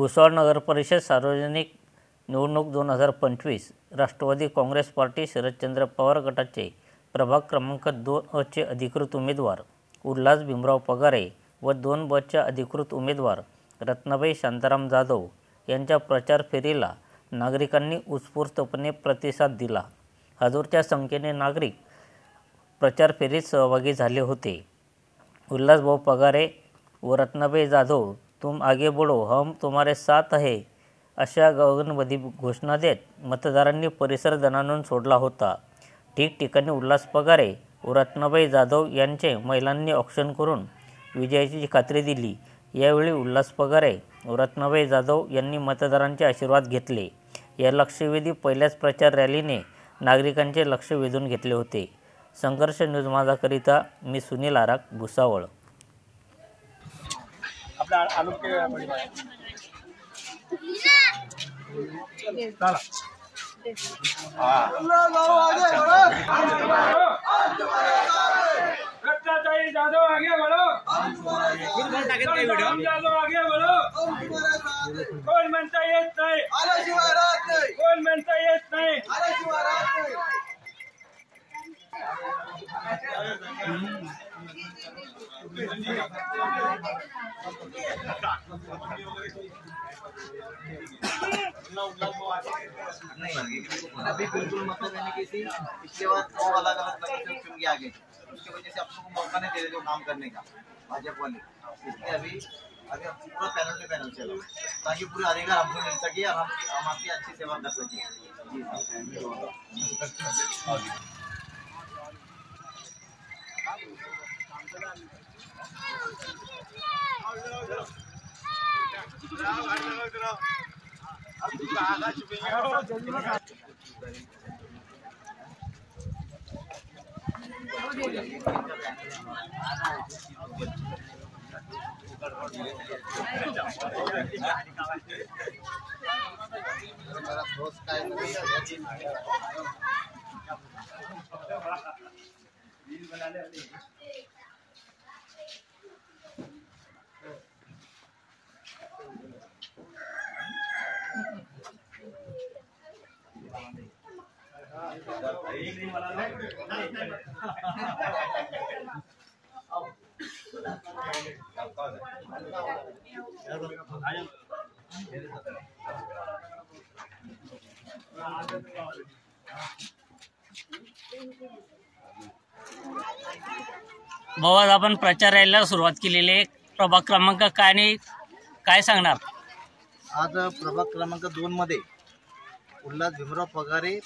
भुसावळ नगर परिषद सार्वजनिक निवडणूक 2025 राष्ट्रवादी काँग्रेस पार्टी शरदचंद्र पवार गटाचे प्रभाग क्रमांक 2 चे अधिकृत उमेदवार उल्हास भीमराव पगारे व 2 चे अधिकृत उमेदवार रत्नाबाई शांताराम जाधव यांच्या प्रचार फेरीला नागरिकांनी उत्स्फूर्तपणे प्रतिसाद दिला। हजारोच्या संख्येने नागरिक प्रचार फेरीत सहभागी झाले होते। उल्हास भाऊ पगारे व रत्नाबाई जाधव तुम आगे बढ़ो हम तुम्हारे साथ है अशा गगनभेदी घोषणा देत मतदारांनी परिसर दणाणून सोडला होता। ठिकठिकाणी उल्हास पगारे व रत्नाबाई जाधव यांचे महिलांनी औक्षण करून विजयाची खात्री दिली। यावेळी उल्हास पगारे व रत्नाबाई जाधव यांनी मतदारांचे आशीर्वाद घेतले। या लक्षवेधी पहिल्याच प्रचार रॅलीने नागरिकांचे लक्ष वेधून घेतले होते। संघर्ष न्यूज माझाकरिता मी सुनील आराक, भुसावळ। रत्नाबाई जाधव आगे बढ़ो, जाधव आगे बढ़ो। कोण म्हणता येत नाही, कोण म्हणता येत नाही। अभी बिल्कुल मतलब यानी कि पिछले बार 2 अलग-अलग लोग चुन के आ गए, उसकी वजह से आपको मौका नहीं दे रहे जो काम करने का भाजपा वाले। इसलिए अभी पूरा पैनल पे पैनल चला ताकि पूरे अधिकार हमको मिल सके और हम आपकी अच्छी सेवा कर सके। भाऊ, आज आपण प्रचार रॅलीला सुरुवात केलेली आहे। प्रभाग क्रमांक काय आणि काय सांगणार? आज प्रभाग क्रमांक 2 मध्ये उल्हास भीमराव पगारे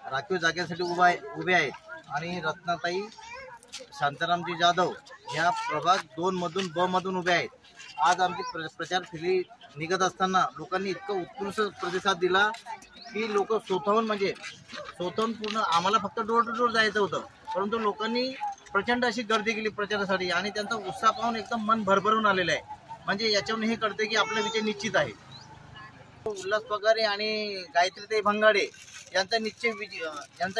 राखीव जागेसाठी उभे आहेत आणि रत्नाताई शांतारामजी जाधव ह्या प्रभाग 2 मधून ब मधून उभे आहेत। आज आमची प्रचार फेरी निघत असताना लोकांनी इतका उत्कृष्ट प्रतिसाद दिला की लोक स्वतःहून पूर्ण आम्हाला फक्त डोर टू डोर जायचं होतं, परंतु लोकांनी प्रचंड अशी गर्दी केली प्रचारासाठी आणि त्यांचा उत्साह पाहून एकदम मन भरभरून आलेलं आहे। म्हणजे याच्यावरून हे कळते की आपला विजय निश्चित आहे। उल्हास पगारे आणि गायत्रीताई भंगाडे यांचा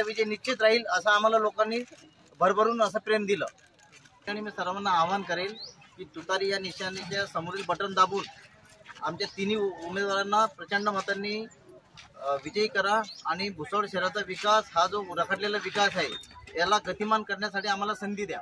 विजय निश्चित राहील असं आम्हाला लोकांनी भरभरून असं प्रेम दिलं। आणि मी सर्वांना आवाहन करेल की तुतारी या निशाणीच्या समोरील बटन दाबून आमच्या तिन्ही उमेदवारांना प्रचंड मतांनी विजयी करा आणि भुसावळ शहराचा विकास हा जो रखडलेला विकास आहे याला गतिमान करण्यासाठी आम्हाला संधी द्या।